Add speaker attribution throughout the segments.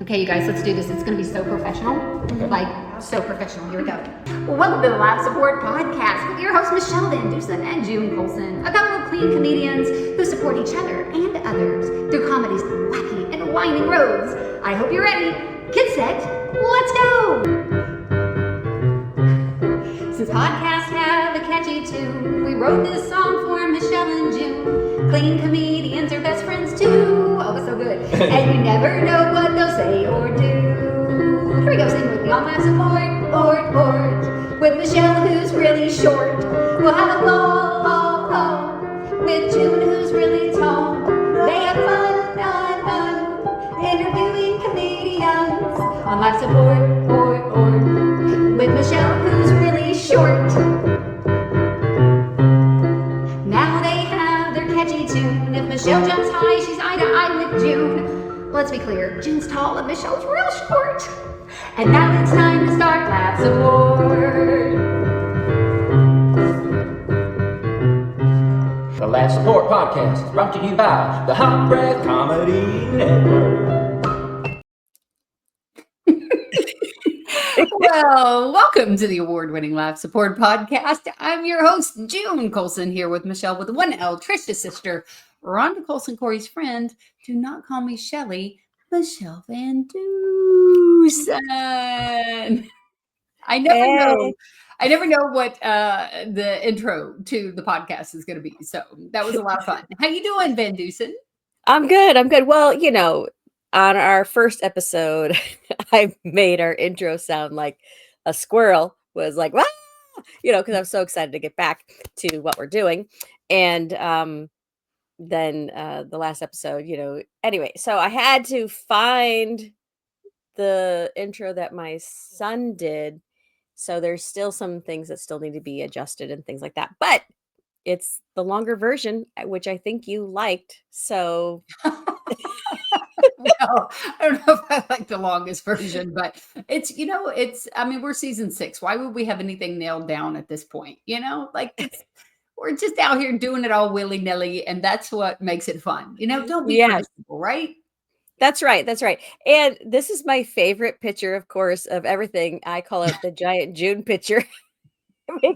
Speaker 1: Okay, you guys, let's do this. It's going to be so professional. Like, so professional. Here we go. Well, welcome to the Live Support Podcast with your hosts, Michele VanDusen and June Colson. A couple of clean comedians who support each other and others through comedy's wacky and winding roads. I hope you're ready. Get set. Let's go. Since podcasts have a catchy tune, we wrote this song for Michele and June. Clean comedians are best friends too. Oh, it's so good. And you never know what they'll say or do. Here we go, sing with me on Live Support. With Michele, who's really short. We'll have a ball. With June, who's really tall. They have fun. Interviewing comedians on Live Support. With Michele, who's really short. Now they have their catchy tune. If Michele jumps high, she's eye to eye with June. Let's be clear, June's tall and Michele's real short. And now it's time to start Live Support.
Speaker 2: The Live Support Podcast is brought to you by the Hot Breath Comedy Network.
Speaker 1: Well, welcome to the award-winning Live Support Podcast. I'm your host, June Colson, here with Michele with one L, Trisha's sister, Rhonda Colson, Corey's friend. Do not call me Shelly, Michele VanDusen. I never know what the intro to the podcast is going to be. So that was a lot of fun. How you doing, VanDusen?
Speaker 3: I'm good. Well, on our first episode, I made our intro sound like a squirrel was like, "Wah!" Because I'm so excited to get back to what we're doing. And then the last episode, anyway, so I had to find the intro that my son did. So there's still some things that still need to be adjusted and things like that. But it's the longer version, which I think you liked. So
Speaker 1: Well, I don't know if I like the longest version, but we're season 6. Why would we have anything nailed down at this point? We're just out here doing it all willy-nilly, and that's what makes it fun. Don't be predictable, right?
Speaker 3: That's right. And this is my favorite picture, of course, of everything. I call it the giant June picture.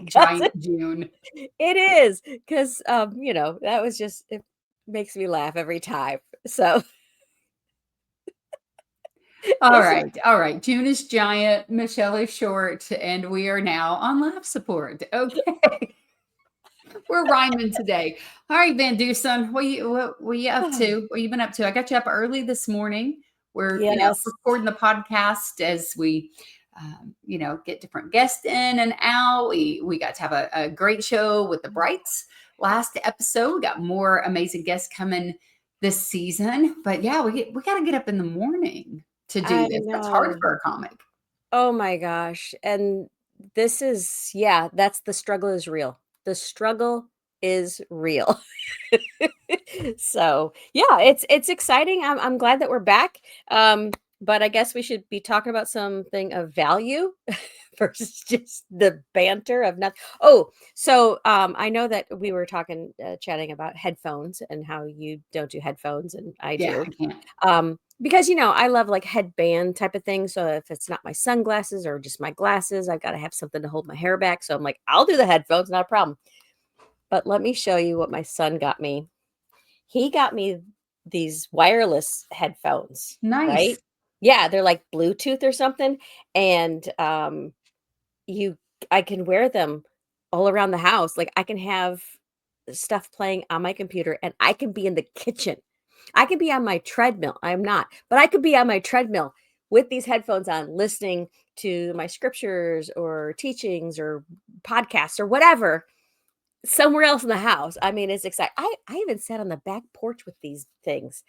Speaker 1: Giant June.
Speaker 3: It is because, that was just, it makes me laugh every time. So.
Speaker 1: All right. June is giant, Michele is short, and we are now on Live Support. Okay. We're rhyming today. All right, VanDusen, what you up to? What you been up to? I got you up early this morning. We're recording the podcast as we get different guests in and out. We got to have a great show with the Brights last episode. We got more amazing guests coming this season. But yeah, we got to get up in the morning to do this. That's hard for a comic.
Speaker 3: Oh my gosh. And this is, that's the struggle is real. The struggle is real. So it's exciting. I'm glad that we're back. But I guess we should be talking about something of value versus just the banter of nothing. Oh, so I know that we were chatting about headphones and how you don't do headphones and I do.
Speaker 1: I can't.
Speaker 3: Because, I love like headband type of thing. So if it's not my sunglasses or just my glasses, I've got to have something to hold my hair back. So I'm like, I'll do the headphones, not a problem. But let me show you what my son got me. He got me these wireless headphones.
Speaker 1: Nice.
Speaker 3: Right? Yeah, they're like Bluetooth or something. And I can wear them all around the house. Like I can have stuff playing on my computer and I can be in the kitchen. I could be on my treadmill. I'm not, but I could be on my treadmill with these headphones on, listening to my scriptures or teachings or podcasts or whatever, somewhere else in the house. I mean, it's exciting. I even sat on the back porch with these things.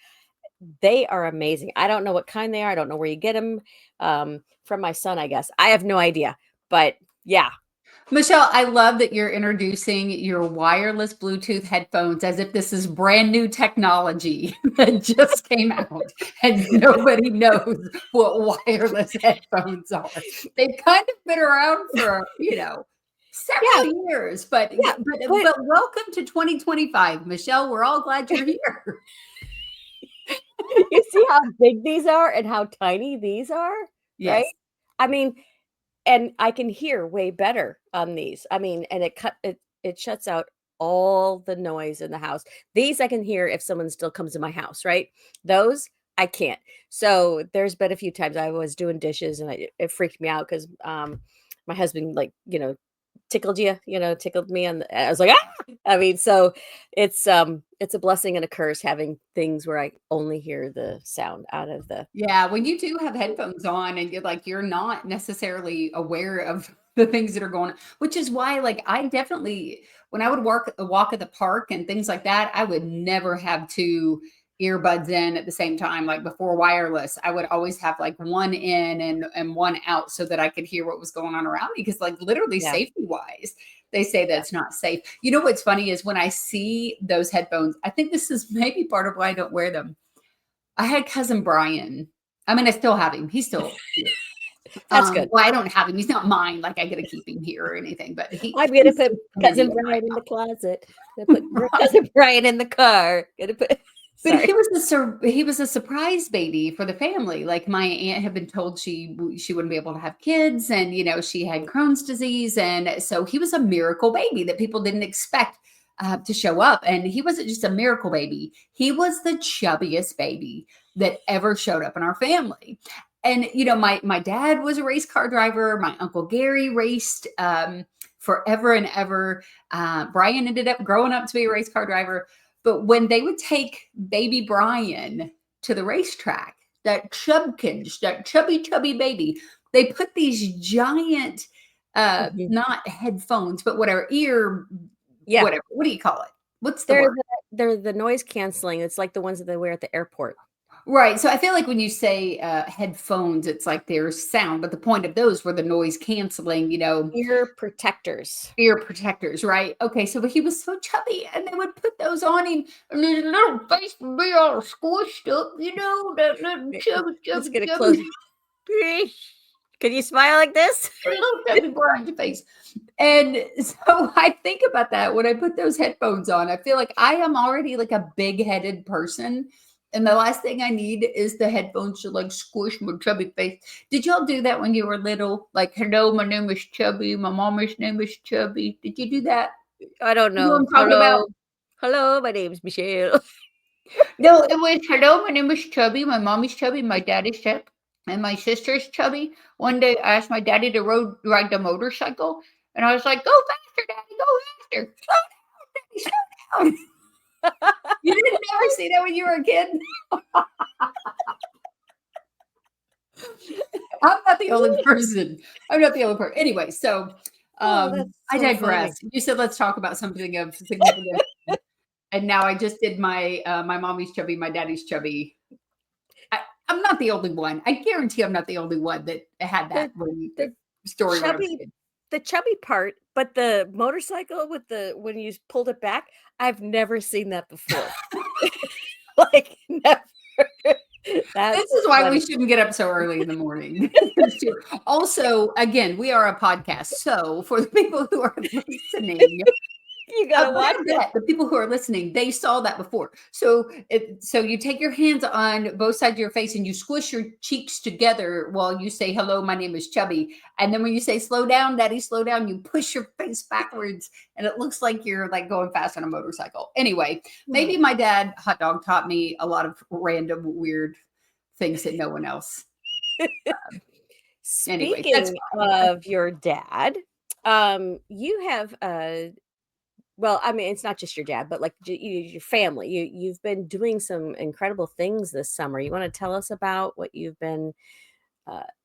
Speaker 3: They are amazing. I don't know what kind they are. I don't know where you get them from my son, I guess. I have no idea, but yeah.
Speaker 1: Michele, I love that you're introducing your wireless Bluetooth headphones as if this is brand new technology that just came out and nobody knows what wireless headphones are. They've kind of been around for, several years, but welcome to 2025, Michele. We're all glad you're here.
Speaker 3: You see how big these are and how tiny these are, right?
Speaker 1: Yes.
Speaker 3: I mean, and I can hear way better on these. I mean, and it shuts out all the noise in the house. These I can hear if someone still comes to my house, right? Those I can't. So there's been a few times I was doing dishes and it freaked me out because my husband like tickled me and I was like, ah! I mean, so it's a blessing and a curse having things where I only hear the sound out of the
Speaker 1: Yeah, when you do have headphones on and you're not necessarily aware of the things that are going on, which is why like I definitely when I would walk at the park and things like that, I would never have two earbuds in at the same time. Like before wireless, I would always have like one in and one out so that I could hear what was going on around me. Because like literally
Speaker 3: yeah,
Speaker 1: safety wise, they say
Speaker 3: yeah.
Speaker 1: that's not safe. You know what's funny is when I see those headphones, I think this is maybe part of why I don't wear them. I had cousin Brian. I mean, I still have him. He's still here.
Speaker 3: That's good.
Speaker 1: Well, I don't have him. He's not mine. Like I get to keep him here or anything. But
Speaker 3: I'm gonna
Speaker 1: he's
Speaker 3: put
Speaker 1: handy
Speaker 3: cousin
Speaker 1: in my
Speaker 3: Brian in the
Speaker 1: house.
Speaker 3: closet. Gonna put cousin Brian in the car. Gonna put.
Speaker 1: But
Speaker 3: Sorry.
Speaker 1: he was a surprise baby for the family. Like my aunt had been told she wouldn't be able to have kids, and she had Crohn's disease, and so he was a miracle baby that people didn't expect to show up. And he wasn't just a miracle baby; he was the chubbiest baby that ever showed up in our family. And my dad was a race car driver. My uncle Gary raced forever and ever. Brian ended up growing up to be a race car driver. But when they would take baby Brian to the racetrack, that chubkins, that chubby baby, they put these giant,
Speaker 3: Mhm.
Speaker 1: not headphones, but whatever,
Speaker 3: Yeah,
Speaker 1: whatever. What do you call it? What's the
Speaker 3: they're
Speaker 1: word?
Speaker 3: they're the noise canceling. It's like the ones that they wear at the airport.
Speaker 1: Right. So I feel like when you say headphones, it's like there's sound, but the point of those were the noise canceling,
Speaker 3: Ear protectors.
Speaker 1: ear protectors, right? Okay, so but he was so chubby, and they would put those on him, and his little face would be all squished up, that little
Speaker 3: Let's
Speaker 1: chubby,
Speaker 3: get it close.
Speaker 1: chubby,
Speaker 3: Can you smile like this?
Speaker 1: little chubby Brian face. And so I think about that when I put those headphones on. I feel like I am already like a big-headed person. And the last thing I need is the headphones to like squish my chubby face. Did y'all do that when you were little? Like, hello, my name is Chubby. My mama's name is Chubby. Did you do that?
Speaker 3: I don't
Speaker 1: You know what
Speaker 3: know.
Speaker 1: I'm talking about?
Speaker 3: Hello. Hello, my name's Michelle.
Speaker 1: No, it was hello, my name is Chubby. My mom is Chubby. My dad is Chubby. And my sister's Chubby. One day I asked my daddy to ride the motorcycle. And I was like, go faster, daddy, go faster. Slow down, daddy, slow down. You didn't ever see that when you were a kid? I'm not the only person. I'm not the only person. Anyway, so
Speaker 3: Oh, that's
Speaker 1: I
Speaker 3: so funny.
Speaker 1: digress. You said let's talk about something of significance. And now I just did my mommy's chubby, my daddy's chubby. I'm not the only one. I guarantee I'm not the only one that had
Speaker 3: The
Speaker 1: that when
Speaker 3: the
Speaker 1: story when I was a
Speaker 3: chubby
Speaker 1: kid.
Speaker 3: the chubby part, but the motorcycle with the when you pulled it back, I've never seen that before. Like, never. That's
Speaker 1: This is why we
Speaker 3: funny.
Speaker 1: shouldn't get up so early in the morning. Also, again, we are a podcast. So for the people who are listening,
Speaker 3: You gotta
Speaker 1: but
Speaker 3: watch
Speaker 1: I
Speaker 3: it.
Speaker 1: bet the people who are listening, they saw that before. So you take your hands on both sides of your face and you squish your cheeks together while you say, hello, my name is Chubby. And then when you say, slow down, daddy, slow down, you push your face backwards and it looks like you're like going fast on a motorcycle. Anyway, maybe my dad, hot dog, taught me a lot of random, weird things that no one else. Anyway, that's
Speaker 3: Speaking of your dad, you have well, I mean, it's not just your dad, but like your family. You've been doing some incredible things this summer. You want to tell us about what you've been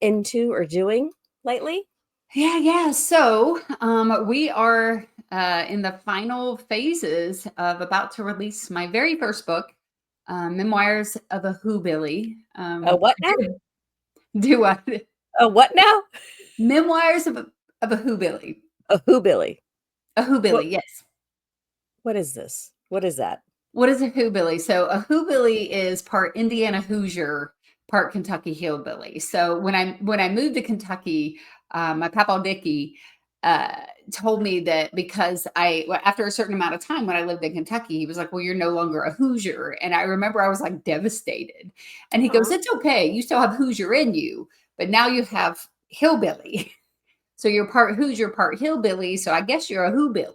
Speaker 3: into or doing lately?
Speaker 1: Yeah. So we are in the final phases of about to release my very first book, Memoirs of a Hoobilly.
Speaker 3: A what now?
Speaker 1: Do I?
Speaker 3: A what now?
Speaker 1: Memoirs of a Hoobilly.
Speaker 3: A Hoobilly.
Speaker 1: A
Speaker 3: What
Speaker 1: Hoobilly, yes.
Speaker 3: what is this? What is that?
Speaker 1: What is a Hoobilly? So a Hoobilly is part Indiana Hoosier, part Kentucky Hillbilly. So when I moved to Kentucky, my papa Dickie, told me that because after a certain amount of time when I lived in Kentucky, he was like, well, you're no longer a Hoosier. And I remember I was like devastated. And he goes, it's okay. You still have Hoosier in you, but now you have hillbilly. So you're part Hoosier, part hillbilly. So I guess you're a Hoobilly.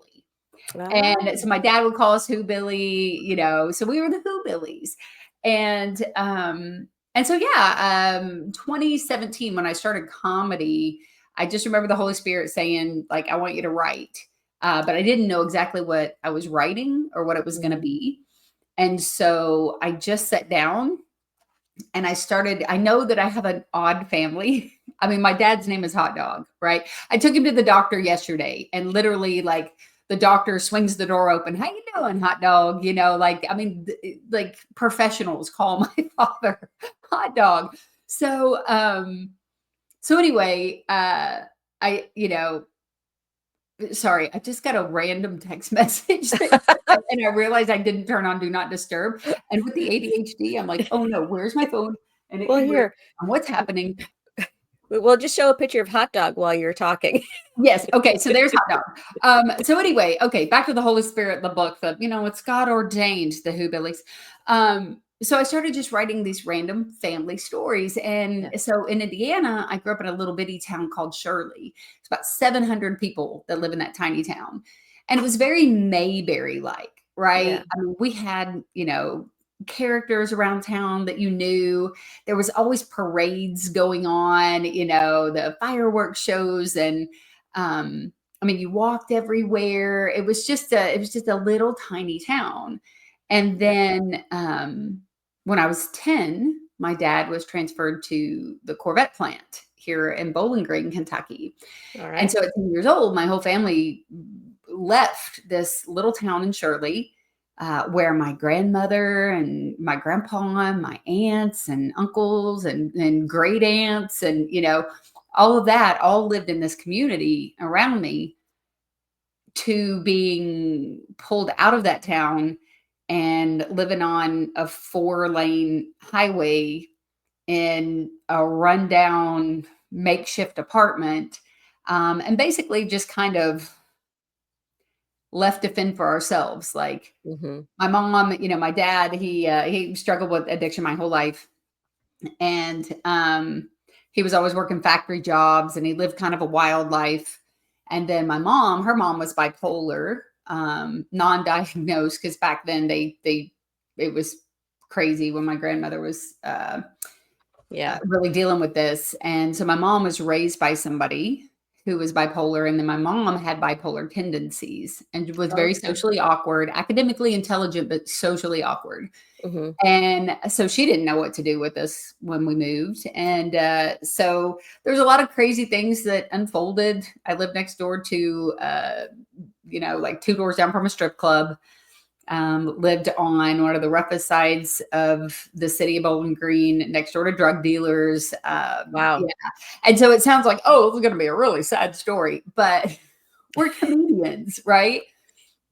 Speaker 1: And so my dad would call us Hoobilly, you know, so we were the Hoobillies. And so, yeah, 2017, when I started comedy, I just remember the Holy Spirit saying, like, I want you to write. But I didn't know exactly what I was writing or what it was going to be. And so I just sat down and I know that I have an odd family. I mean, my dad's name is Hot Dog, right? I took him to the doctor yesterday and literally like the doctor swings the door open. How you doing, Hot Dog? You know, like, I mean, like professionals call my father Hot Dog. So, anyway, sorry, I just got a random text message and I realized I didn't turn on Do Not Disturb. And with the ADHD, I'm like, oh no, where's my phone? And what's happening?
Speaker 3: We'll just show a picture of Hot Dog while you're talking.
Speaker 1: Yes. Okay. So there's Hot Dog. So anyway, okay, back to the Holy Spirit, the book, it's God ordained, the Hoobillies. So I started just writing these random family stories. And so in Indiana, I grew up in a little bitty town called Shirley. It's about 700 people that live in that tiny town. And it was very Mayberry-like, right?
Speaker 3: Yeah.
Speaker 1: I mean, we had, characters around town that you knew. There was always parades going on, the fireworks shows. And you walked everywhere. It was just a little tiny town. And then when I was 10, my dad was transferred to the Corvette plant here in Bowling Green, Kentucky.
Speaker 3: All right.
Speaker 1: And so at 10 years old, my whole family left this little town in Shirley, where my grandmother and my grandpa and my aunts and uncles and great aunts and, all of that all lived in this community around me, to being pulled out of that town and living on a 4-lane highway in a rundown makeshift apartment, and basically just kind of left to fend for ourselves. Like my mom, my dad, he struggled with addiction my whole life. And he was always working factory jobs and he lived kind of a wild life. And then my mom, her mom was bipolar, non-diagnosed, because back then it was crazy when my grandmother was really dealing with this. And so my mom was raised by somebody who was bipolar, and then my mom had bipolar tendencies and was very socially awkward, academically intelligent, but socially awkward. And so she didn't know what to do with us when we moved. And so there's a lot of crazy things that unfolded. I lived next door to, like 2 doors down from a strip club. Lived on one of the roughest sides of the city of Bowling Green, next door to drug dealers.
Speaker 3: Wow.
Speaker 1: Yeah. And so it sounds like, oh, it's going to be a really sad story, but we're comedians, right?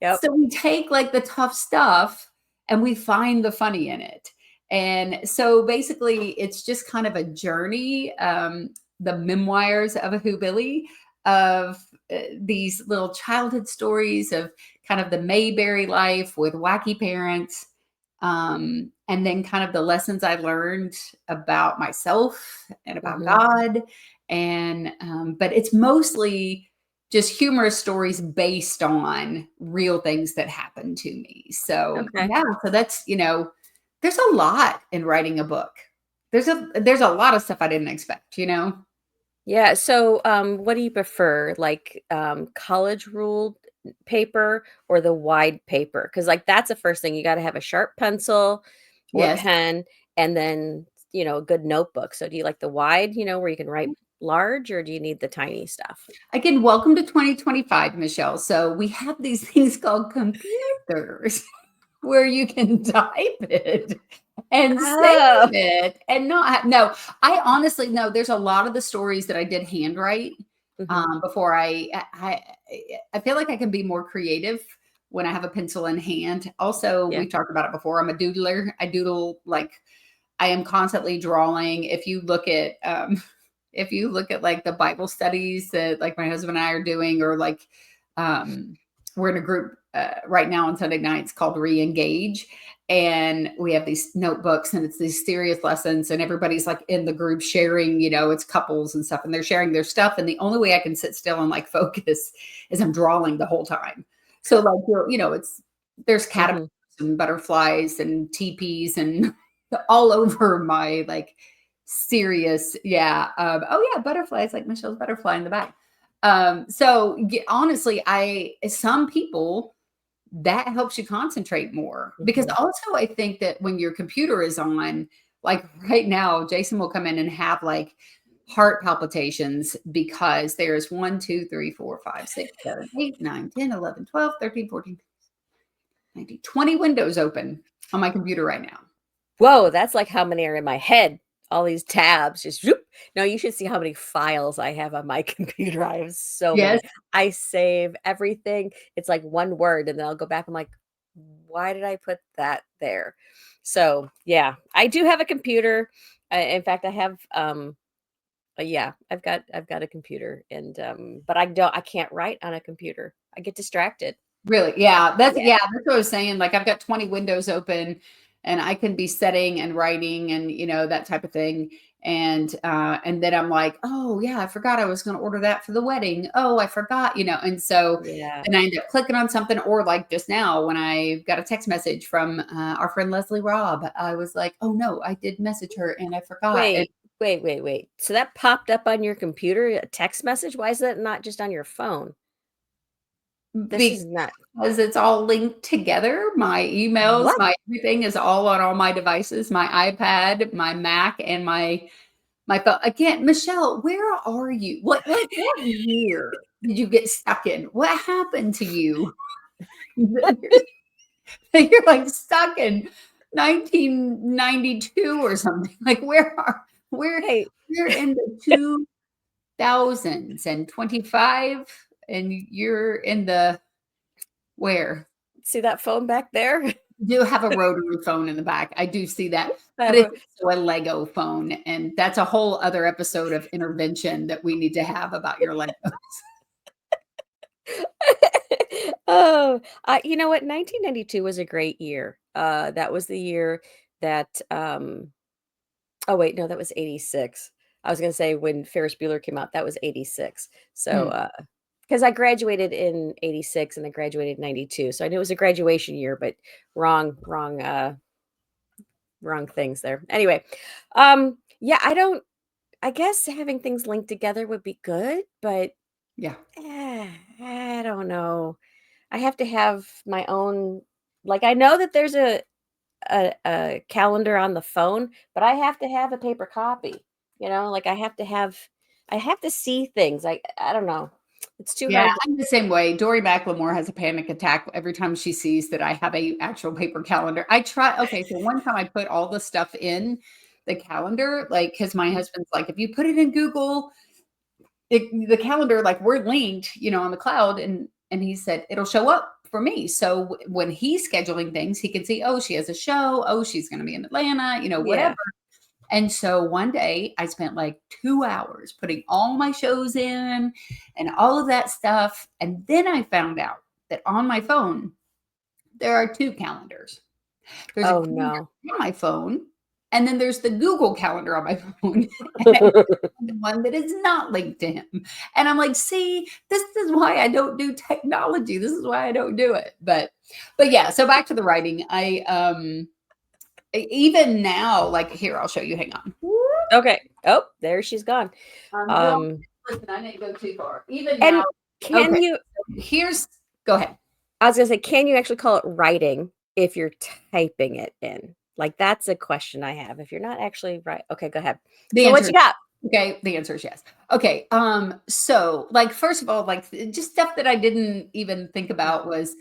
Speaker 3: Yep.
Speaker 1: So we take like the tough stuff and we find the funny in it. And so basically it's just kind of a journey, the memoirs of a Hoobilly, of these little childhood stories of kind of the Mayberry life with wacky parents. And then kind of the lessons I learned about myself and about God. And, but it's mostly just humorous stories based on real things that happened to me. So, so that's, there's a lot in writing a book. There's a lot of stuff I didn't expect,
Speaker 3: Yeah. So, what do you prefer, like college ruled paper or the wide paper? Because like that's the first thing, you got to have a sharp pencil or pen, and then a good notebook. So, do you like the wide, where you can write large, or do you need the tiny stuff?
Speaker 1: Again, welcome to 2025, Michelle. So we have these things called computers where you can type it and save it and no, I honestly know there's a lot of the stories that I did handwrite before I feel like I can be more creative when I have a pencil in hand. Also, we talked about it before. I'm a doodler. I doodle, like I am constantly drawing. If you look at if you look at like the Bible studies that like my husband and I are doing, or like we're in a group right now on Sunday nights called Re-Engage. And we have these notebooks and it's these serious lessons, and everybody's like in the group sharing, it's couples and stuff, and they're sharing their stuff. And the only way I can sit still and like focus is I'm drawing the whole time. So like, there's caterpillars and butterflies and teepees and all over my like serious. Yeah. Butterflies, like Michelle's butterfly in the back. So honestly, some people, that helps you concentrate more, because also I think that when your computer is on, like right now, Jason will come in and have like heart palpitations because there's 1, 2, 3, 4, 5, 6, 7, 8, 9, 10, 11, 12, 13, 14, 19, 20 windows open on my computer right now.
Speaker 3: Whoa, that's like how many are in my head. All these tabs, just whoop. No, you should see how many files I have on my computer. I have so many. I save everything. It's like one word, and then I'll go back. I'm like, why did I put that there? So yeah, I do have a computer. In fact, I have I've got a computer, and but I can't write on a computer. I get distracted.
Speaker 1: Really? Yeah. That's what I was saying. Like I've got 20 windows open, and I can be setting and writing and, that type of thing. And then I'm like, oh yeah, I forgot I was going to order that for the wedding. Oh, I forgot, and so, and I end up clicking on something, or like just now when I got a text message from our friend Leslie Robb, I was like, oh no, I did message her and I forgot.
Speaker 3: Wait. So that popped up on your computer, a text message? Why is that not just on your phone? This is not,
Speaker 1: because it's all linked together. My emails, my everything is all on all my devices, my iPad, my Mac, and my phone. Again, Michelle, where are you? What year did you get stuck in? What happened to you? You're like stuck in 1992 or something. Like we're in the 2025, and you're in the where?
Speaker 3: See that phone back there?
Speaker 1: You do have a rotary phone in the back. I do see that. But it's a Lego phone, and that's a whole other episode of intervention that we need to have about your Legos.
Speaker 3: Oh, you know what? 1992 was a great year. That was the year that oh wait, no, that was 86. I was going to say when Ferris Bueller came out, that was 86. So because I graduated in 86 and I graduated in 92. So I knew it was a graduation year, but wrong things there. Anyway, yeah, I guess having things linked together would be good, but
Speaker 1: yeah,
Speaker 3: I don't know. I have to have my own, like I know that there's a calendar on the phone, but I have to have a paper copy. Like I have to see things. I don't know. It's too hard.
Speaker 1: I'm the same way. Dory McLemore has a panic attack every time she sees that I have a actual paper calendar. Okay, so one time I put all the stuff in the calendar, like, because my husband's like, if you put it in Google, the calendar, like we're linked, on the cloud, and he said it'll show up for me. So when he's scheduling things, he can see, oh, she has a show, oh, she's going to be in Atlanta, whatever. And so one day I spent like 2 hours putting all my shows in and all of that stuff. And then I found out that on my phone, there are 2 calendars. There's a calendar on my phone, and then there's the Google Calendar on my phone, the one that is not linked to him. And I'm like, see, this is why I don't do technology. This is why I don't do it. But yeah, so back to the writing. Even now, like here, I'll show you. Hang on.
Speaker 3: Okay. Oh, there she's gone.
Speaker 1: Listen, I didn't go too far. Even now.
Speaker 3: Can you?
Speaker 1: Go ahead.
Speaker 3: I was gonna say, can you actually call it writing if you're typing it in? Like that's a question I have. If you're not actually right, okay, go ahead. So what you got?
Speaker 1: Okay, the answer is yes. Okay, so like first of all, like just stuff that I didn't even think about was,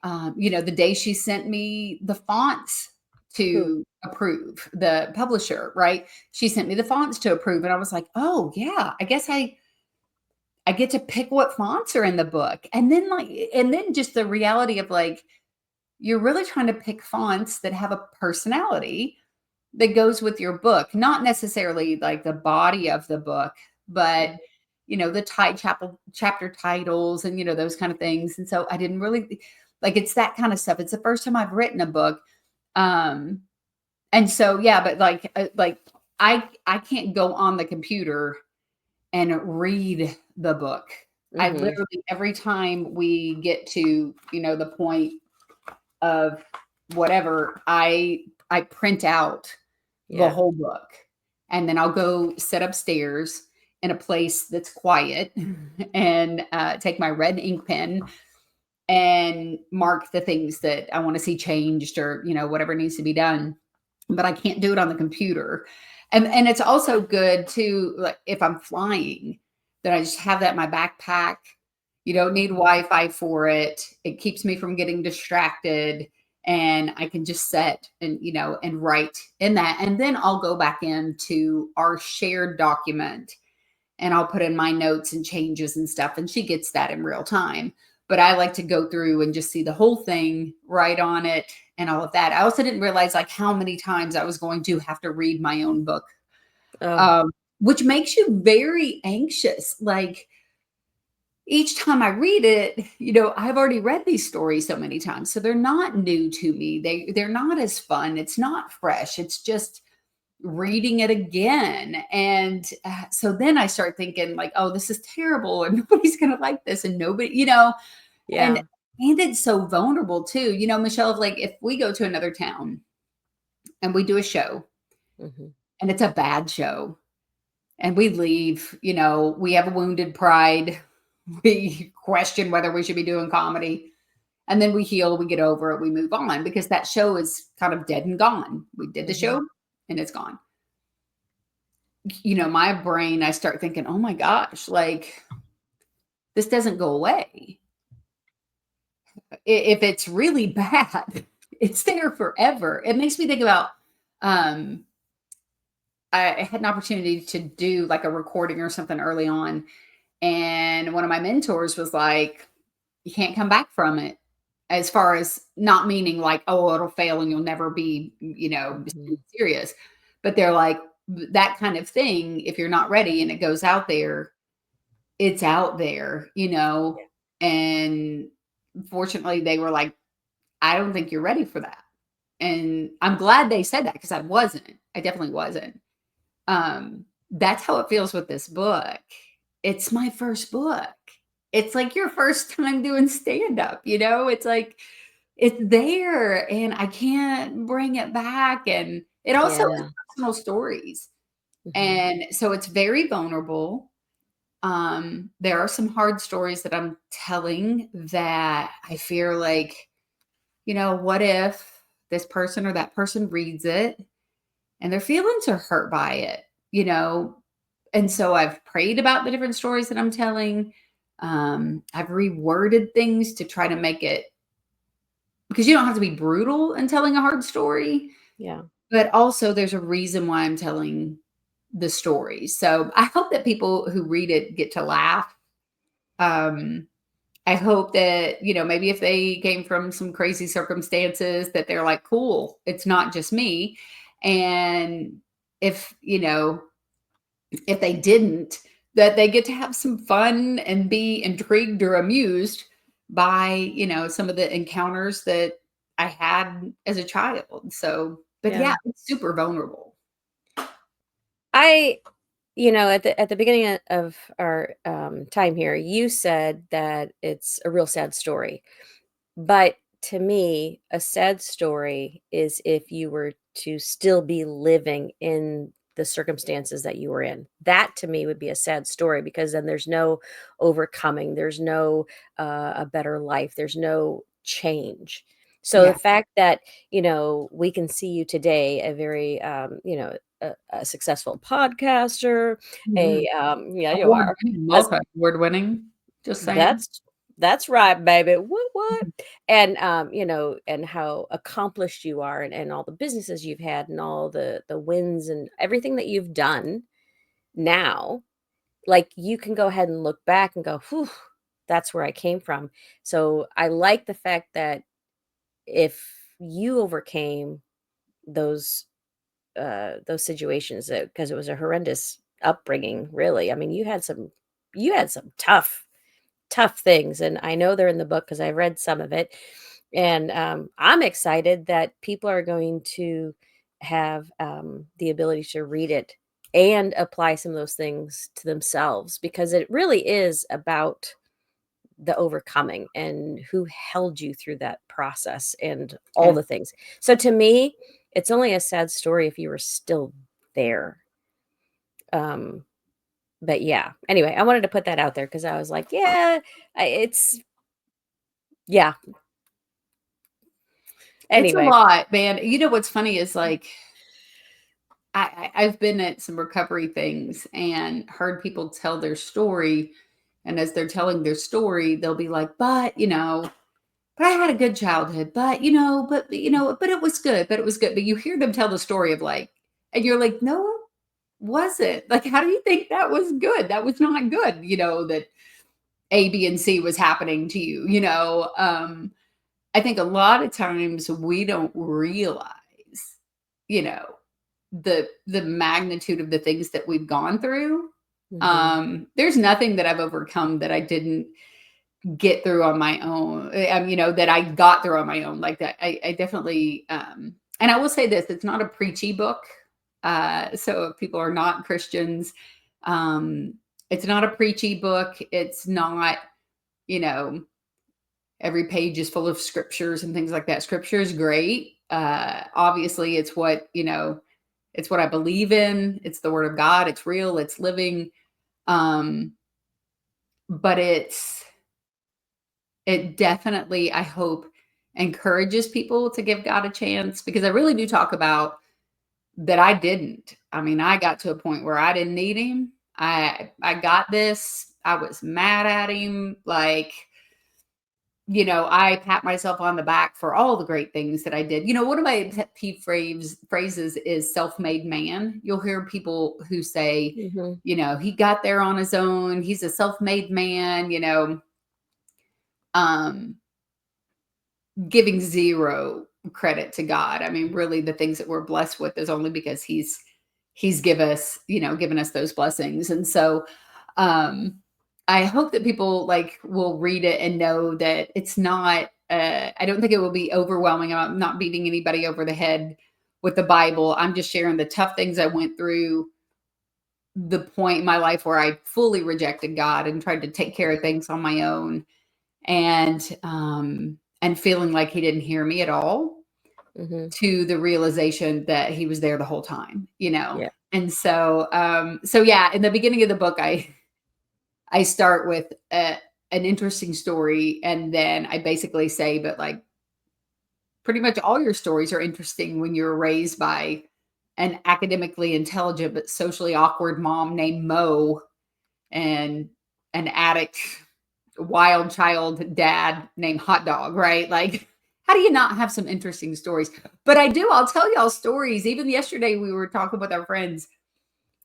Speaker 1: the day she sent me the fonts to approve, the publisher, right? She sent me the fonts to approve, and I was like, oh yeah, I guess I get to pick what fonts are in the book, and then just the reality of like, you're really trying to pick fonts that have a personality that goes with your book, not necessarily like the body of the book, but the chapter titles and those kind of things. And so I didn't really like it's that kind of stuff. It's the first time I've written a book. And so yeah, but like I can't go on the computer and read the book. I
Speaker 3: Mhm.
Speaker 1: literally every time we get to, the point of whatever, I print out the
Speaker 3: Yeah.
Speaker 1: whole book. And then I'll go sit upstairs in a place that's quiet and take my red ink pen and mark the things that I want to see changed or, whatever needs to be done. But I can't do it on the computer. And it's also good to like if I'm flying, then I just have that in my backpack. You don't need Wi-Fi for it. It keeps me from getting distracted and I can just set and and write in that. And then I'll go back into our shared document and I'll put in my notes and changes and stuff. And she gets that in real time. But I like to go through and just see the whole thing, write on it, and all of that. I also didn't realize like how many times I was going to have to read my own book,
Speaker 3: Oh,
Speaker 1: which makes you very anxious. Like each time I read it, I've already read these stories so many times, so they're not new to me. They're not as fun. It's not fresh. It's just reading it again. And so then I start thinking like, oh, this is terrible and nobody's going to like this and nobody, and
Speaker 3: yeah.
Speaker 1: it's so vulnerable too. Michelle, like if we go to another town and we do a show
Speaker 3: Mhm.
Speaker 1: and it's a bad show and we leave, we have a wounded pride. We question whether we should be doing comedy. And then we heal, we get over it, we move on because that show is kind of dead and gone. We did the
Speaker 3: Mhm.
Speaker 1: show and it's gone. My brain, I start thinking, oh my gosh, like this doesn't go away. If it's really bad, it's there forever. It makes me think about, um, I had an opportunity to do like a recording or something early on. And one of my mentors was like, you can't come back from it. As far as not meaning like, oh, it'll fail and you'll never be,
Speaker 3: Mhm.
Speaker 1: serious. But they're like, that kind of thing, if you're not ready and it goes out there, it's out there, and fortunately they were like, I don't think you're ready for that. And I'm glad they said that because I wasn't. I definitely wasn't. That's how it feels with this book. It's my first book. It's like your first time doing stand up, It's like it's there and I can't bring it back and it also is
Speaker 3: Yeah.
Speaker 1: personal stories.
Speaker 3: Mhm.
Speaker 1: And so it's very vulnerable. There are some hard stories that I'm telling that I fear like, what if this person or that person reads it and their feelings are hurt by it, And so I've prayed about the different stories that I'm telling. I've reworded things to try to make it because you don't have to be brutal in telling a hard story,
Speaker 3: Yeah.
Speaker 1: but also there's a reason why I'm telling the story. So I hope that people who read it get to laugh. Um, I hope that, maybe if they came from some crazy circumstances that they're like, cool, it's not just me. And if, if they didn't, that they get to have some fun and be intrigued or amused by, some of the encounters that I had as a child. So, but
Speaker 3: Yeah.
Speaker 1: yeah, it's super vulnerable.
Speaker 3: I at the beginning of our time here, you said that it's a real sad story. But to me, a sad story is if you were to still be living in the circumstances that you were in. That to me would be a sad story because then there's no overcoming, there's no a better life, there's no change. So the
Speaker 1: Yeah.
Speaker 3: fact that, we can see you today, a very, a successful podcaster,
Speaker 1: Mhm.
Speaker 3: a, yeah, you
Speaker 1: Award
Speaker 3: are.
Speaker 1: winning, multi-award winning. Just saying.
Speaker 3: That's right, baby. What?
Speaker 1: Mhm.
Speaker 3: And, and how accomplished you are and all the businesses you've had and all the wins and everything that you've done now, like, you can go ahead and look back and go, "Whew, that's where I came from." So, I like the fact that if you overcame those situations, because it was a horrendous upbringing, really. I mean, you had some tough things, and I know they're in the book because I read some of it. And I'm excited that people are going to have the ability to read it and apply some of those things to themselves, because it really is about the overcoming and who held you through that process and all
Speaker 1: Yeah.
Speaker 3: the things. So to me, it's only a sad story if you were still there. Um, but yeah, anyway, I wanted to put that out there because I was like, yeah, it's yeah.
Speaker 1: It's a
Speaker 3: Anyway,
Speaker 1: lot, man. You know what's funny is like I've been at some recovery things and heard people tell their story. And as they're telling their story, they'll be like, but, but I had a good childhood, but it was good, but it was good. But you hear them tell the story of like, and you're like, no, it wasn't. Like, how do you think that was good? That was not good, that A, B, and C was happening to you, I think a lot of times we don't realize, you know, the magnitude of the things that we've gone through.
Speaker 3: mhm,
Speaker 1: There's nothing that I've overcome that I didn't get through on my own. That I got through on my own like that. I definitely, and I will say this, it's not a preachy book. So if people are not Christians, um, it's not a preachy book. It's not, you know, every page is full of scriptures and things like that. Scripture is great. Obviously it's what, it's what I believe in. It's the word of God. It's real. It's living. Um, but it definitely, I hope, encourages people to give God a chance, because I really do talk about that I didn't. I mean, I got to a point where I didn't need him. I got this. I was mad at him. Like, I pat myself on the back for all the great things that I did. One of my pet peeve phrases is self-made man. You'll hear people who say,
Speaker 3: mhm,
Speaker 1: he got there on his own. He's a self-made man, um, giving zero credit to God. I mean, really the things that we're blessed with is only because he's given us those blessings. And so, um, I hope that people like will read it and know that it's not, I don't think it will be overwhelming. I'm not beating anybody over the head with the Bible. I'm just sharing the tough things I went through, the point in my life where I fully rejected God and tried to take care of things on my own, and feeling like he didn't hear me at all,
Speaker 3: mhm,
Speaker 1: to the realization that he was there the whole time.
Speaker 3: yeah,
Speaker 1: And so yeah, in the beginning of the book, I start with an interesting story, and then I basically say, but like pretty much all your stories are interesting when you're raised by an academically intelligent but socially awkward mom named Mo, and an addict, wild child dad named Hot Dog, right? Like, how do you not have some interesting stories? But I do. I'll tell y'all stories. Even yesterday, we were talking with our friends,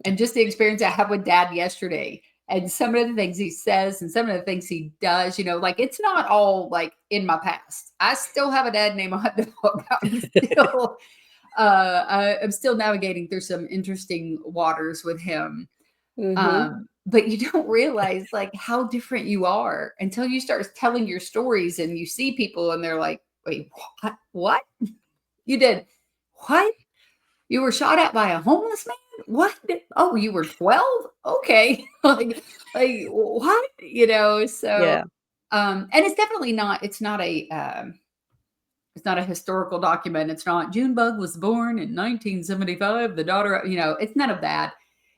Speaker 1: and just the experience I had with dad yesterday, and some of the things he says and some of the things he does, like it's not all like in my past. I still have a dad named Hot Dog. I'm still navigating through some interesting waters with him.
Speaker 3: mhm,
Speaker 1: But you don't realize like how different you are until you start telling your stories and you see people and they're like, wait, what? What? You did what? You were shot at by a homeless man? What? Oh, you were 12? Okay. like what? So
Speaker 3: yeah,
Speaker 1: and it's definitely not, it's not a historical document. It's not Junebug was born in 1975, the daughter, it's none of that.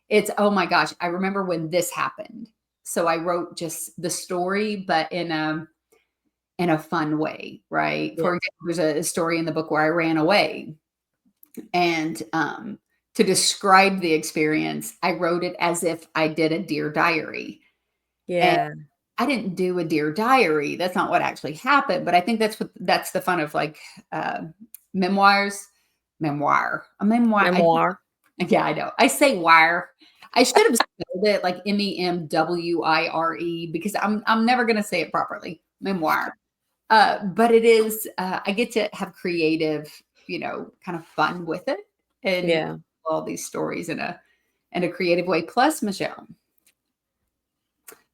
Speaker 1: It's, oh my gosh, I remember when this happened. So I wrote just the story, but in a fun way, right?
Speaker 3: yeah,
Speaker 1: For example, there's a story in the book where I ran away, and to describe the experience, I wrote it as if I did a Dear Diary. And
Speaker 3: yeah,
Speaker 1: I didn't do a Dear Diary. That's not what actually happened. But I think that's the fun of like memoirs, a memoir.
Speaker 3: memoir,
Speaker 1: Yeah, I know. I say wire. I should have spelled it like Memwire, because I'm never gonna say it properly. Memoir. But it is, I get to have creative, kind of fun with it, and
Speaker 3: yeah,
Speaker 1: all these stories and a creative way. Plus, Michelle,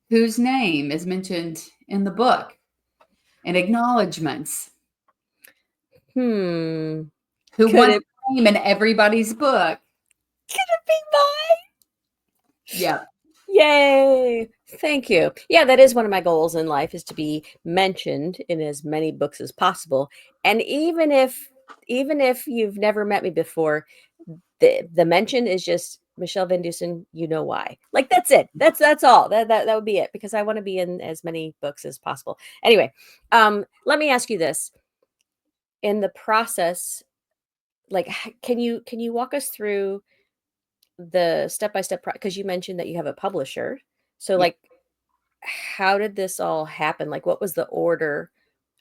Speaker 1: whose name is mentioned in the book and acknowledgments,
Speaker 3: Hmm.
Speaker 1: who
Speaker 3: Could
Speaker 1: wants
Speaker 3: it
Speaker 1: a name in everybody's book.
Speaker 3: be mine?
Speaker 1: Yeah.
Speaker 3: Yay. Thank you. Yeah, that is one of my goals in life, is to be mentioned in as many books as possible. And even if you've never met me before, the mention is just Michele VanDusen, you know why. Like, that's it. That's all. That would be it, because I want to be in as many books as possible. Anyway, let me ask you this. In the process, like, can you walk us through the step-by-step, because you mentioned that you have a publisher. So,
Speaker 1: Yeah.
Speaker 3: like, how did this all happen? Like, what was the order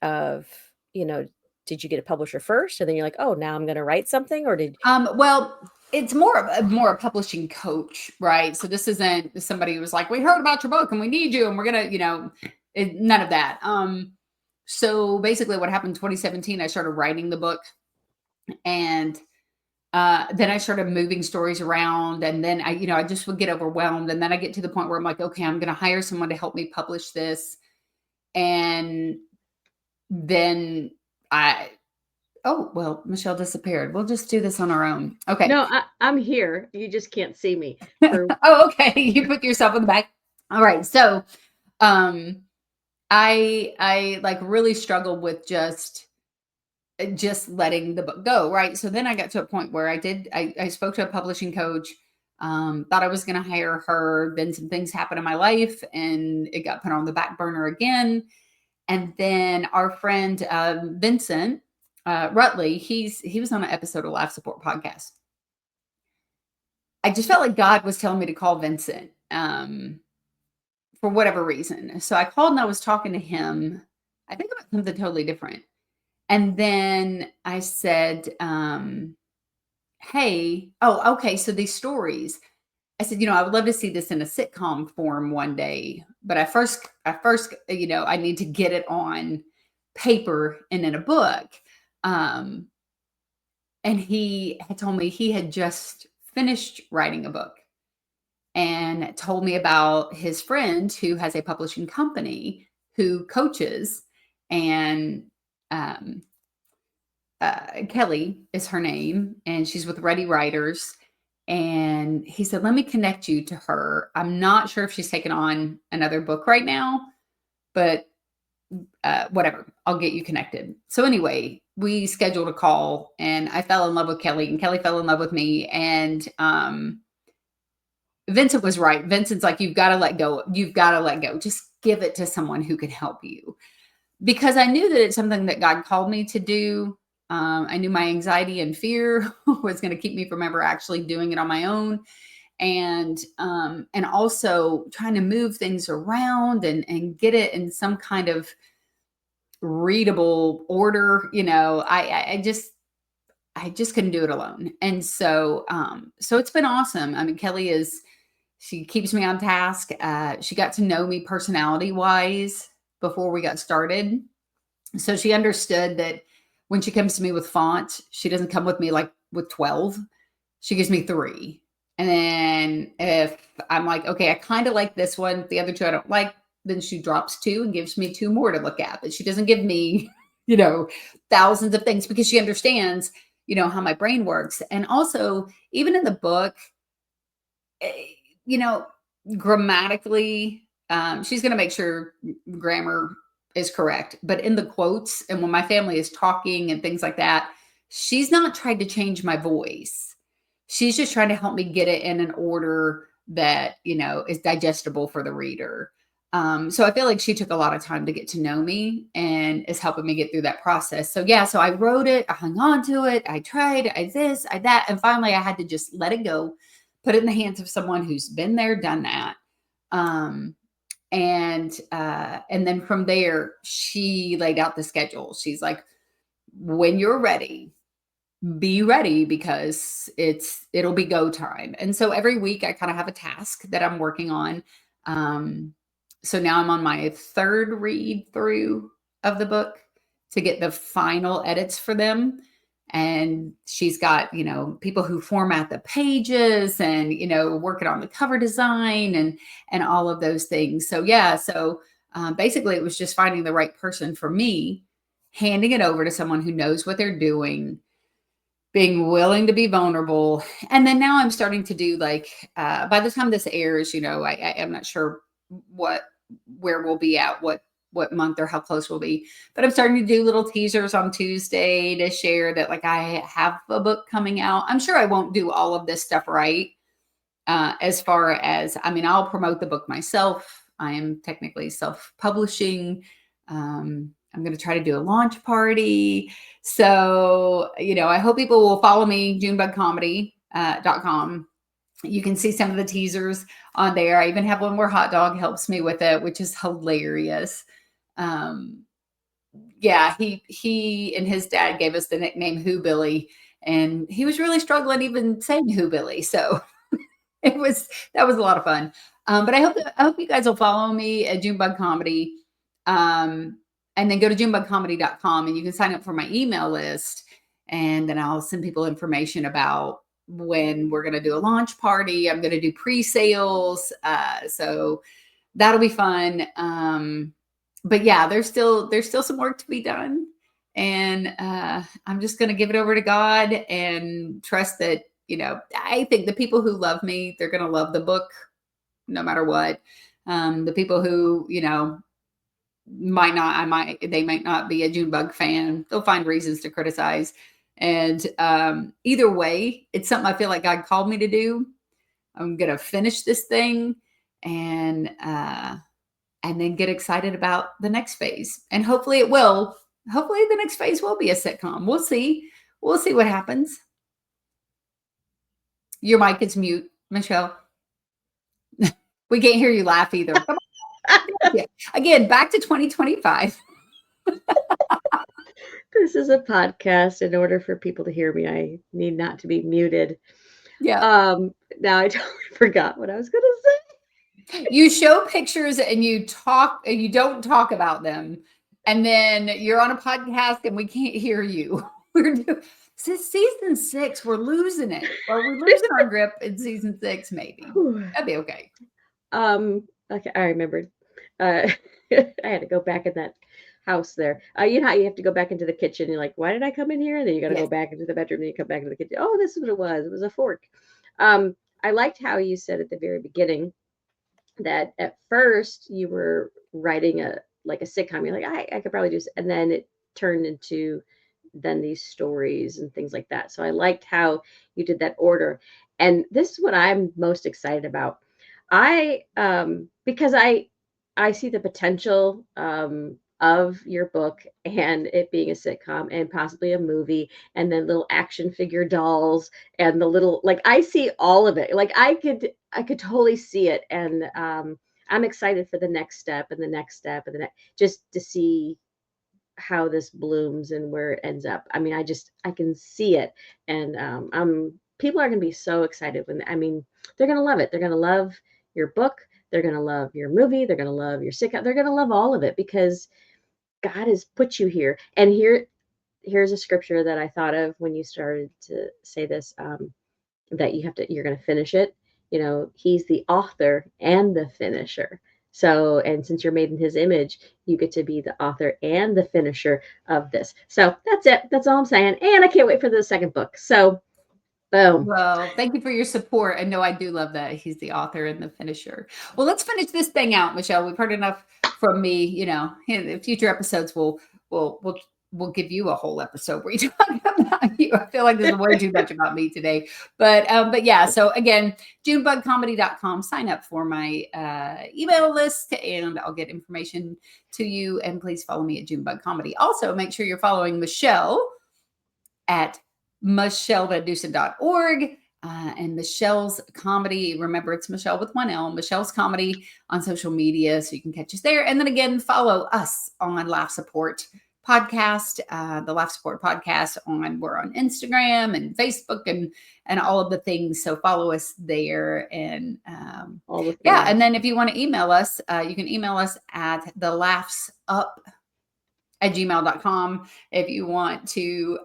Speaker 3: of, did you get a publisher first, and then you're like, oh, now I'm going to write something, or did
Speaker 1: Well, it's more a publishing coach, right? So this isn't somebody who was like, we heard about your book and we need you and we're gonna, none of that. So basically what happened in 2017, I started writing the book, and then I started moving stories around, and then I just would get overwhelmed, and then I get to the point where I'm like, okay, I'm gonna hire someone to help me publish this. And then oh, well, Michelle disappeared. We'll just do this on our own. Okay.
Speaker 3: No, I'm here. You just can't see me.
Speaker 1: Oh, okay. You put yourself in the back. All right. So, um, I like really struggled with just letting the book go. Right. So then I got to a point where I spoke to a publishing coach, thought I was going to hire her. Then some things happened in my life and it got put on the back burner again. And then our friend, Vincent, Rutley, he was on an episode of Life Support Podcast. I just felt like God was telling me to call Vincent, for whatever reason. So I called and I was talking to him, I think about something totally different. And then I said, hey, oh, okay. So these stories, I said, I would love to see this in a sitcom form one day, but I first, I need to get it on paper and in a book. Um, and he had told me he had just finished writing a book and told me about his friend who has a publishing company who coaches, and um, Kelly is her name, and she's with Ready Writers. And he said, let me connect you to her. I'm not sure if she's taken on another book right now, but whatever, I'll get you connected. So anyway, we scheduled a call and I fell in love with Kelly and Kelly fell in love with me. And Vincent was right. Vincent's like, you've got to let go. You've got to let go. Just give it to someone who can help you. Because I knew that it's something that God called me to do. I knew my anxiety and fear was going to keep me from ever actually doing it on my own. And also trying to move things around and get it in some kind of readable order. I just couldn't do it alone. And so it's been awesome. I mean, she keeps me on task. She got to know me personality wise before we got started. So she understood that when she comes to me with font, she doesn't come with me like with 12. She gives me 3. And then if I'm like, okay, I kind of like this one, the other 2 I don't like, then she drops 2 and gives me 2 more to look at. But she doesn't give me, thousands of things, because she understands, how my brain works. And also, even in the book, eh, you know, grammatically, she's going to make sure grammar is correct. But in the quotes, and when my family is talking and things like that, she's not trying to change my voice. She's just trying to help me get it in an order that, is digestible for the reader. So I feel like she took a lot of time to get to know me and is helping me get through that process. So yeah, so I wrote it, I hung on to it, I tried, I this, I that, and finally I had to just let it go, put it in the hands of someone who's been there, done that. And then from there, she laid out the schedule. She's like, when you're ready, be ready, because it'll be go time. And so every week I kind of have a task that I'm working on. So now I'm on my 3rd read through of the book to get the final edits for them. and she's got, people who format the pages and, working on the cover design and all of those things. So yeah. So basically it was just finding the right person for me, handing it over to someone who knows what they're doing, being willing to be vulnerable. And then now I'm starting to do by the time this airs, I'm not sure where we'll be at, what month or how close we'll be, but I'm starting to do little teasers on Tuesday to share that I have a book coming out. I'm sure I won't do all of this stuff right. As far as, I'll promote the book myself. I am technically self-publishing. I'm going to try to do a launch party. So, I hope people will follow me, junebugcomedy.com. You can see some of the teasers on there. I even have one where Hot Dog helps me with it, which is hilarious. Yeah, he and his dad gave us the nickname Hoobilly, and he was really struggling even saying Hoobilly. So that was a lot of fun. But I hope you guys will follow me at Junebug Comedy. And then go to junebugcomedy.com and you can sign up for my email list. And then I'll send people information about when we're going to do a launch party. I'm going to do pre-sales. So that'll be fun. But yeah, there's still some work to be done. And I'm just going to give it over to God and trust that, I think the people who love me, they're going to love the book no matter what. The people who, they might not be a Junebug fan. They'll find reasons to criticize. And either way, it's something I feel like God called me to do. I'm going to finish this thing and then get excited about the next phase. And hopefully the next phase will be a sitcom. We'll see what happens. Your mic is mute, Michele. We can't hear you laugh either. Come on. Yeah. Again, back to 2025.
Speaker 3: This is a podcast. In order for people to hear me, I need not to be muted.
Speaker 1: Yeah.
Speaker 3: Now I totally forgot what I was going to say.
Speaker 1: You show pictures and you don't talk about them. And then you're on a podcast and we can't hear you. Since season 6, we're losing it. Or we're losing our grip in season 6, maybe. That'd be okay.
Speaker 3: Okay, I remembered. I had to go back in that house there. You know how you have to go back into the kitchen. You're like, why did I come in here? And then you got to go back into the bedroom. And you come back into the kitchen. Oh, this is what it was. It was a fork. I liked how you said at the very beginning that at first you were writing a sitcom. You're like, I could probably do this. And then it turned into then these stories and things like that. So I liked how you did that order. And this is what I'm most excited about. Because I see the potential of your book and it being a sitcom and possibly a movie and then little action figure dolls and the little, I see all of it. I could totally see it. And I'm excited for the next step and the next step and the next, just to see how this blooms and where it ends up. I can see it. And people are going to be so excited they're going to love it. They're going to love your book. They're going to love your movie. They're going to love your sitcom. They're going to love all of it because God has put you here. And here's a scripture that I thought of when you started to say this, that you're going to finish it. He's the author and the finisher. So, and since you're made in his image, you get to be the author and the finisher of this. So that's it. That's all I'm saying. And I can't wait for the second book. So boom.
Speaker 1: Well, thank you for your support. And no, I do love that he's the author and the finisher. Well, let's finish this thing out, Michele. We've heard enough from me. In future episodes, we'll give you a whole episode where you talk about you. I feel like there's way too much about me today. But yeah, so again, junebugcomedy.com, sign up for my email list and I'll get information to you. And please follow me at Junebug Comedy. Also, make sure you're following Michele at MicheleVanDusen.org and Michele's Comedy. Remember, it's Michele with 1 L, Michele's Comedy on social media. So you can catch us there. And then again, follow us on Laugh Support Podcast, the Laugh Support Podcast we're on Instagram and Facebook and all of the things. So follow us there. And and then if you want to email us, you can email us at the laughs up gmail.com. If you want to,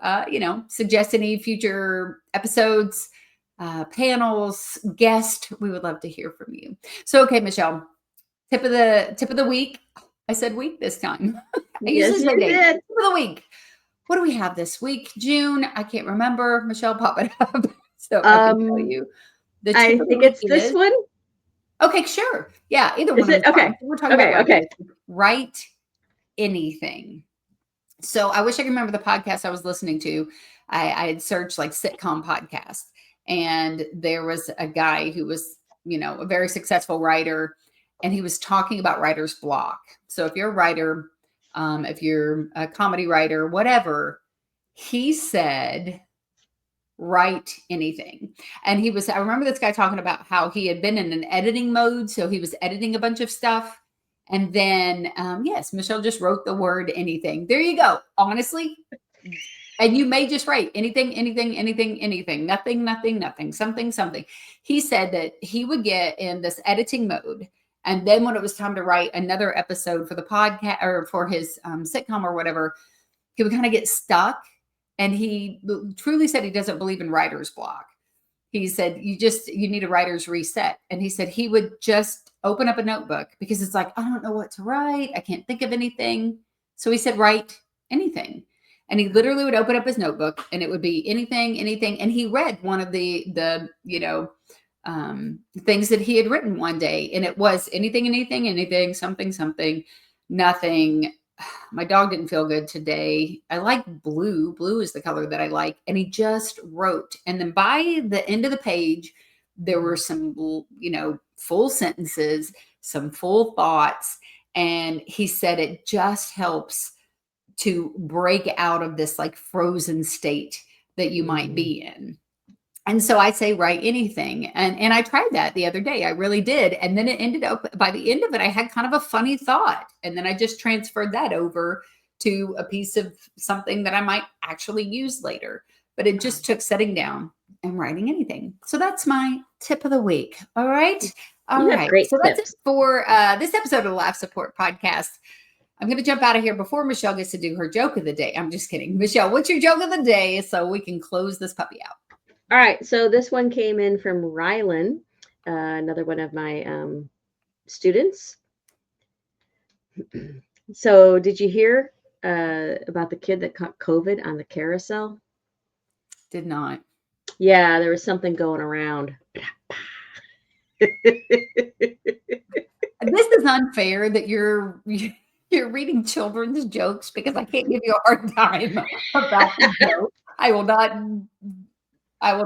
Speaker 1: suggest any future episodes, panels, guest, we would love to hear from you. So, okay, Michele, tip of the week. I said week this time. I
Speaker 3: Yes,
Speaker 1: usually say
Speaker 3: you
Speaker 1: day.
Speaker 3: did.
Speaker 1: Tip of the week. What do we have this week? June. I can't remember. Michele, pop it up so I can tell you. The tip
Speaker 3: I
Speaker 1: of the
Speaker 3: think
Speaker 1: week
Speaker 3: it's this
Speaker 1: is,
Speaker 3: one.
Speaker 1: okay, sure. Yeah, either
Speaker 3: Is
Speaker 1: one of
Speaker 3: it?
Speaker 1: them.
Speaker 3: Okay.
Speaker 1: We're talking
Speaker 3: Okay,
Speaker 1: about
Speaker 3: okay.
Speaker 1: writing. Write anything. So I wish I could remember the podcast I was listening to. I had searched like sitcom podcast, and there was a guy who was, a very successful writer, and he was talking about writer's block. So if you're a writer, if you're a comedy writer, whatever, he said, write anything. And I remember this guy talking about how he had been in an editing mode. So he was editing a bunch of stuff. And then, yes, Michele just wrote the word anything. There you go. Honestly. And you may just write anything, anything, anything, anything, nothing, nothing, nothing, something, something. He said that he would get in this editing mode. And then when it was time to write another episode for the podcast or for his sitcom or whatever, he would kind of get stuck. And he truly said he doesn't believe in writer's block. He said, you need a writer's reset. And he said he would just open up a notebook because it's like, I don't know what to write. I can't think of anything. So he said, write anything. And he literally would open up his notebook and it would be anything, anything. And he read one of the things that he had written one day. And it was anything, anything, anything, something, something, nothing. My dog didn't feel good today. I like blue. Blue is the color that I like. And he just wrote. And then by the end of the page, there were some, full sentences, some full thoughts. And he said it just helps to break out of this like frozen state that you might be in. And so I say, write anything. And I tried that the other day. I really did. And then it ended up, by the end of it, I had kind of a funny thought. And then I just transferred that over to a piece of something that I might actually use later. But it just took sitting down and writing anything. So that's my tip of the week. All right. All right.
Speaker 3: Great
Speaker 1: So that's
Speaker 3: tips.
Speaker 1: it for this episode of the Laugh Support Podcast. I'm going to jump out of here before Michele gets to do her joke of the day. I'm just kidding. Michele, what's your joke of the day so we can close this puppy out?
Speaker 3: All right. So this one came in from Rylan, another one of my students. So did you hear about the kid that caught COVID on the carousel?
Speaker 1: Did not.
Speaker 3: Yeah, there was something going around.
Speaker 1: This is unfair that you're reading children's jokes because I can't give you a hard time about the joke. I will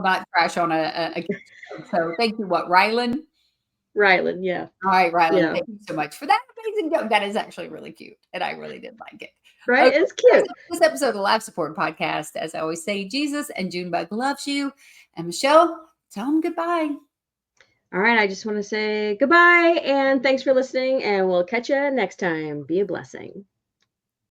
Speaker 1: not crash on a joke. So thank you. What, Rylan?
Speaker 3: Rylan, yeah.
Speaker 1: All right, Rylan.
Speaker 3: Yeah.
Speaker 1: Thank you so much for that amazing joke. That is actually really cute. And I really did like it.
Speaker 3: Right?
Speaker 1: Okay,
Speaker 3: It's cute.
Speaker 1: this episode of the Laugh Support Podcast, as I always say, Jesus and Junebug loves you. And Michele, tell them goodbye.
Speaker 3: All right. I just want to say goodbye and thanks for listening. And we'll catch you next time. Be a blessing.